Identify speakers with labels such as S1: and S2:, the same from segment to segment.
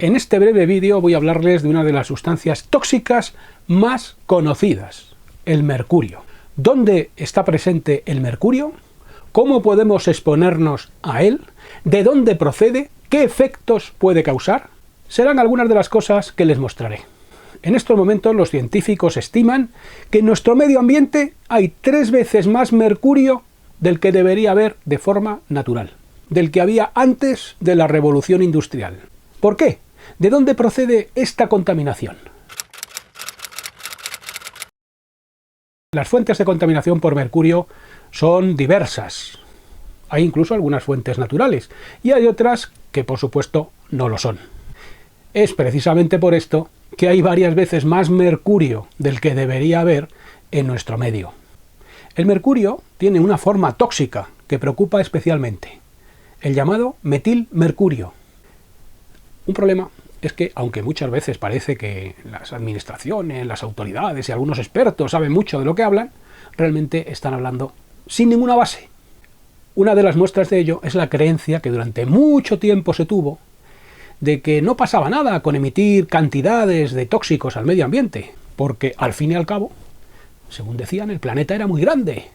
S1: En este breve vídeo voy a hablarles de una de las sustancias tóxicas más conocidas, el mercurio. ¿Dónde está presente el mercurio? ¿Cómo podemos exponernos a él? ¿De dónde procede? ¿Qué efectos puede causar? Serán algunas de las cosas que les mostraré. En estos momentos los científicos estiman que en nuestro medio ambiente hay 3 veces más mercurio del que debería haber de forma natural, del que había antes de la revolución industrial. ¿Por qué? ¿De dónde procede esta contaminación? Las fuentes de contaminación por mercurio son diversas. Hay incluso algunas fuentes naturales y hay otras que por supuesto no lo son. Es precisamente por esto que hay varias veces más mercurio del que debería haber en nuestro medio. El mercurio tiene una forma tóxica que preocupa especialmente, el llamado metilmercurio. Un problema es que, aunque muchas veces parece que las administraciones, las autoridades y algunos expertos saben mucho de lo que hablan, realmente están hablando sin ninguna base. Una de las muestras de ello es la creencia que durante mucho tiempo se tuvo de que no pasaba nada con emitir cantidades de tóxicos al medio ambiente, porque al fin y al cabo, según decían, el planeta era muy grande,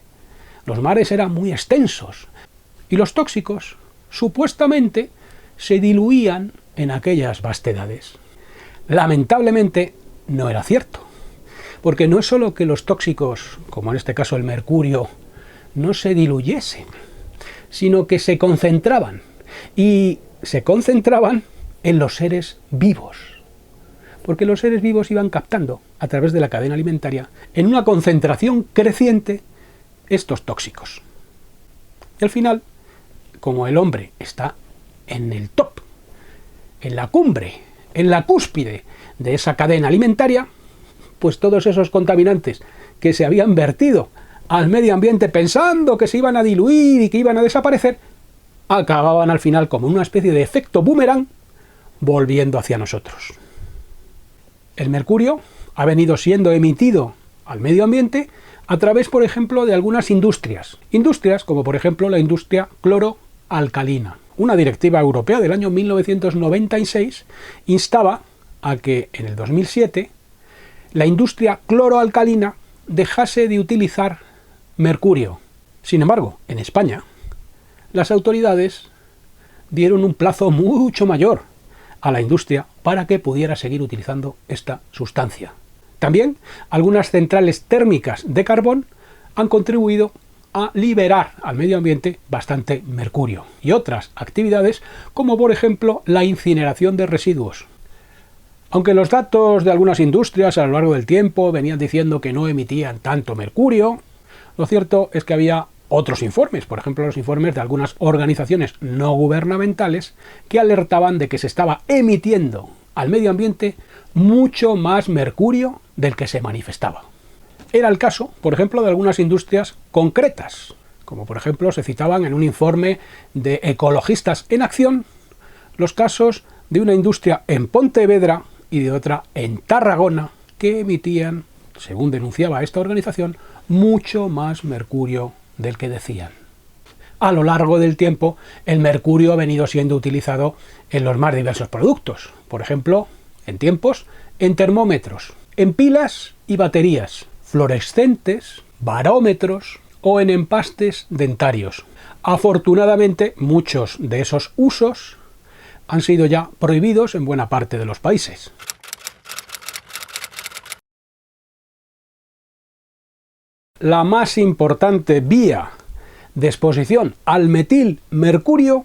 S1: los mares eran muy extensos, y los tóxicos supuestamente se diluían en aquellas vastedades. Lamentablemente no era cierto, porque no es solo que los tóxicos, como en este caso el mercurio, no se diluyesen, sino que se concentraban, y se concentraban en los seres vivos, porque los seres vivos iban captando a través de la cadena alimentaria en una concentración creciente estos tóxicos. Y al final, como el hombre está en el top, en la cumbre, en la cúspide de esa cadena alimentaria, pues todos esos contaminantes que se habían vertido al medio ambiente pensando que se iban a diluir y que iban a desaparecer, acababan al final como una especie de efecto boomerang volviendo hacia nosotros. El mercurio ha venido siendo emitido al medio ambiente a través, por ejemplo, de algunas industrias. Industrias como, por ejemplo, la industria cloroalcalina. Una directiva europea del año 1996 instaba a que en el 2007 la industria cloroalcalina dejase de utilizar mercurio. Sin embargo, en España, las autoridades dieron un plazo mucho mayor a la industria para que pudiera seguir utilizando esta sustancia. También algunas centrales térmicas de carbón han contribuido a liberar al medio ambiente bastante mercurio, y otras actividades como por ejemplo la incineración de residuos. Aunque los datos de algunas industrias a lo largo del tiempo venían diciendo que no emitían tanto mercurio, lo cierto es que había otros informes, por ejemplo los informes de algunas organizaciones no gubernamentales que alertaban de que se estaba emitiendo al medio ambiente mucho más mercurio del que se manifestaba. Era el caso, por ejemplo, de algunas industrias concretas, como por ejemplo se citaban en un informe de Ecologistas en Acción los casos de una industria en Pontevedra y de otra en Tarragona que emitían, según denunciaba esta organización, mucho más mercurio del que decían. A lo largo del tiempo, el mercurio ha venido siendo utilizado en los más diversos productos, por ejemplo, en tiempos, en termómetros, en pilas y baterías, fluorescentes, barómetros o en empastes dentarios. Afortunadamente, muchos de esos usos han sido ya prohibidos en buena parte de los países. La más importante vía de exposición al metilmercurio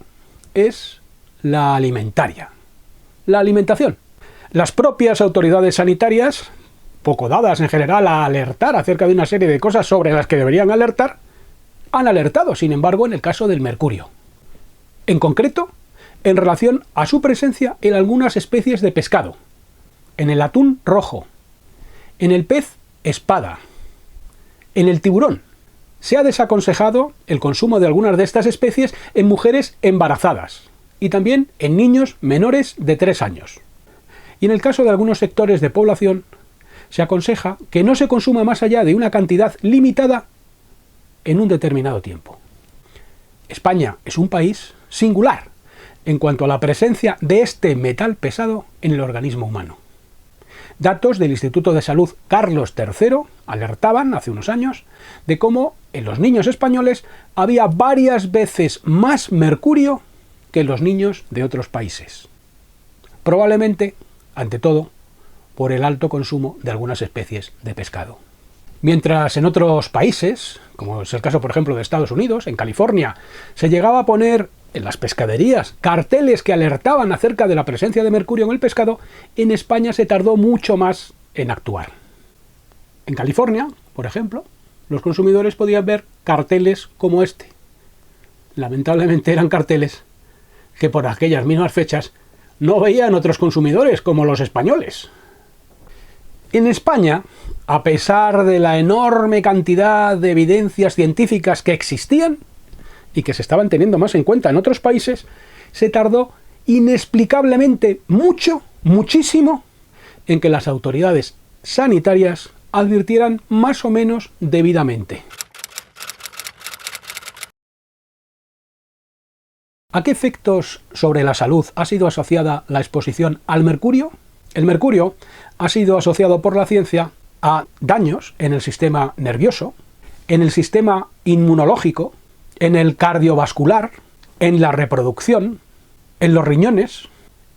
S1: es la alimentaria, la alimentación. Las propias autoridades sanitarias, poco dadas en general a alertar acerca de una serie de cosas sobre las que deberían alertar, han alertado, sin embargo, en el caso del mercurio. En concreto, en relación a su presencia en algunas especies de pescado, en el atún rojo, en el pez espada, en el tiburón. Se ha desaconsejado el consumo de algunas de estas especies en mujeres embarazadas y también en niños menores de 3 años. Y en el caso de algunos sectores de población, se aconseja que no se consuma más allá de una cantidad limitada en un determinado tiempo. España es un país singular, en cuanto a la presencia de este metal pesado en el organismo humano. Datos del Instituto de Salud Carlos III alertaban hace unos años de cómo en los niños españoles había varias veces más mercurio que en los niños de otros países. Probablemente, ante todo, por el alto consumo de algunas especies de pescado. Mientras en otros países, como es el caso por ejemplo de Estados Unidos, en California, se llegaba a poner en las pescaderías carteles que alertaban acerca de la presencia de mercurio en el pescado, en España se tardó mucho más en actuar. En California, por ejemplo, los consumidores podían ver carteles como este. Lamentablemente eran carteles que por aquellas mismas fechas no veían otros consumidores como los españoles. En España, a pesar de la enorme cantidad de evidencias científicas que existían y que se estaban teniendo más en cuenta en otros países, se tardó inexplicablemente muchísimo, en que las autoridades sanitarias advirtieran más o menos debidamente. ¿A qué efectos sobre la salud ha sido asociada la exposición al mercurio? El mercurio ha sido asociado por la ciencia a daños en el sistema nervioso, en el sistema inmunológico, en el cardiovascular, en la reproducción, en los riñones,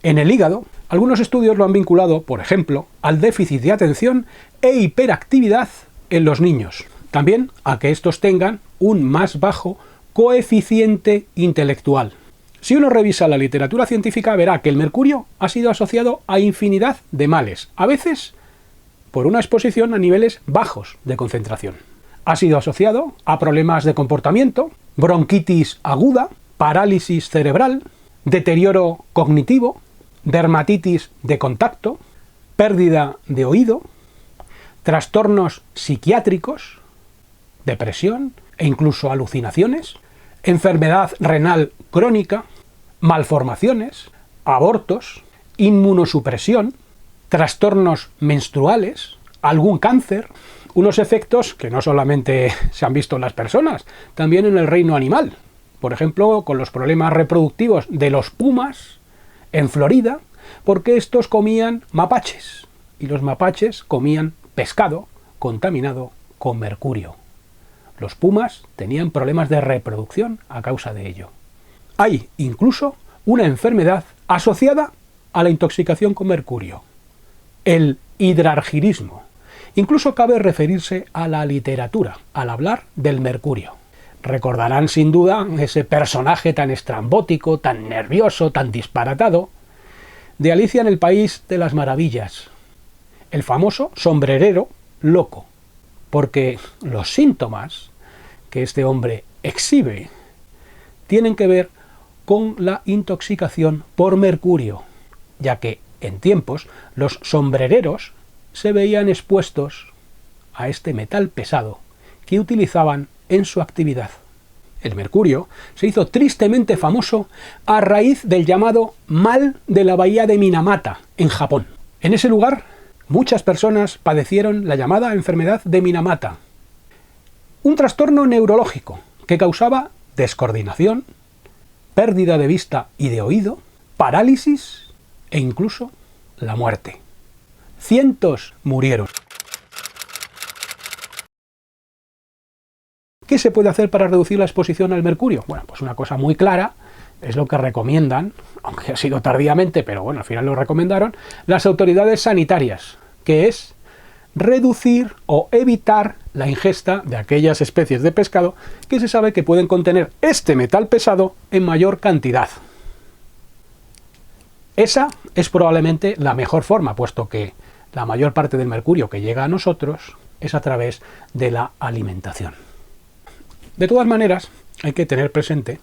S1: en el hígado. Algunos estudios lo han vinculado, por ejemplo, al déficit de atención e hiperactividad en los niños. También a que estos tengan un más bajo coeficiente intelectual. Si uno revisa la literatura científica, verá que el mercurio ha sido asociado a infinidad de males, a veces por una exposición a niveles bajos de concentración. Ha sido asociado a problemas de comportamiento, bronquitis aguda, parálisis cerebral, deterioro cognitivo, dermatitis de contacto, pérdida de oído, trastornos psiquiátricos, depresión e incluso alucinaciones, enfermedad renal crónica, malformaciones, abortos, inmunosupresión, trastornos menstruales, algún cáncer, unos efectos que no solamente se han visto en las personas, también en el reino animal. Por ejemplo, con los problemas reproductivos de los pumas en Florida, porque estos comían mapaches, y los mapaches comían pescado contaminado con mercurio. Los pumas tenían problemas de reproducción a causa de ello. Hay incluso una enfermedad asociada a la intoxicación con mercurio, el hidrargirismo. Incluso cabe referirse a la literatura al hablar del mercurio. Recordarán sin duda ese personaje tan estrambótico, tan nervioso, tan disparatado, de Alicia en el País de las Maravillas, el famoso sombrerero loco, porque los síntomas que este hombre exhibe tienen que ver con la intoxicación por mercurio, ya que en tiempos los sombrereros se veían expuestos a este metal pesado que utilizaban en su actividad. El mercurio se hizo tristemente famoso a raíz del llamado mal de la bahía de Minamata, en Japón. En ese lugar, muchas personas padecieron la llamada enfermedad de Minamata, un trastorno neurológico que causaba descoordinación, pérdida de vista y de oído, parálisis e incluso la muerte. Cientos murieron. ¿Qué se puede hacer para reducir la exposición al mercurio? Bueno, pues una cosa muy clara, es lo que recomiendan, aunque ha sido tardíamente, pero bueno, al final lo recomendaron, las autoridades sanitarias, que es reducir o evitar la ingesta de aquellas especies de pescado que se sabe que pueden contener este metal pesado en mayor cantidad. Esa es probablemente la mejor forma, puesto que la mayor parte del mercurio que llega a nosotros es a través de la alimentación. De todas maneras, hay que tener presente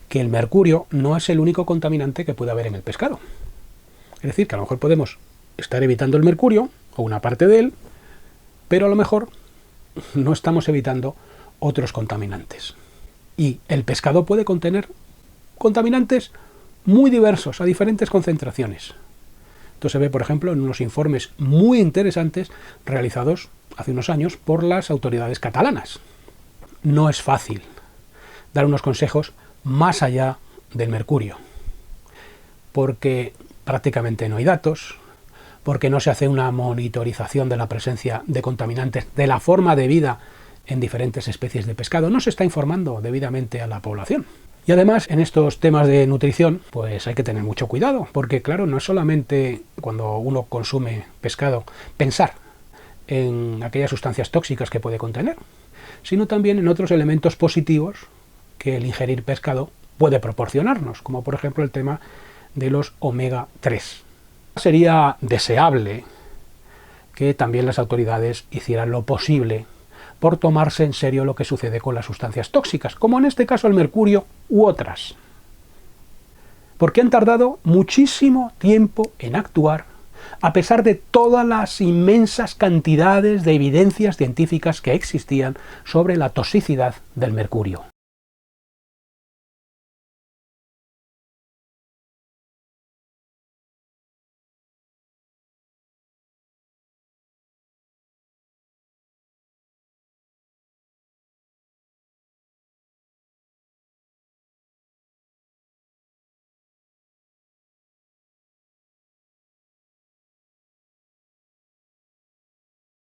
S1: que el mercurio no es el único contaminante que puede haber en el pescado. Es decir, que a lo mejor podemos estar evitando el mercurio, o una parte de él, pero a lo mejor no estamos evitando otros contaminantes. Y el pescado puede contener contaminantes muy diversos, a diferentes concentraciones. Esto se ve, por ejemplo, en unos informes muy interesantes realizados hace unos años por las autoridades catalanas. No es fácil dar unos consejos más allá del mercurio. porque prácticamente no hay datos, porque no se hace una monitorización de la presencia de contaminantes, de la forma de vida en diferentes especies de pescado, no se está informando debidamente a la población. Y además, en estos temas de nutrición, pues hay que tener mucho cuidado, porque claro, no es solamente cuando uno consume pescado pensar en aquellas sustancias tóxicas que puede contener, sino también en otros elementos positivos que el ingerir pescado puede proporcionarnos, como por ejemplo el tema de los omega 3. Sería deseable que también las autoridades hicieran lo posible por tomarse en serio lo que sucede con las sustancias tóxicas, como en este caso el mercurio u otras. Porque han tardado muchísimo tiempo en actuar, a pesar de todas las inmensas cantidades de evidencias científicas que existían sobre la toxicidad del mercurio.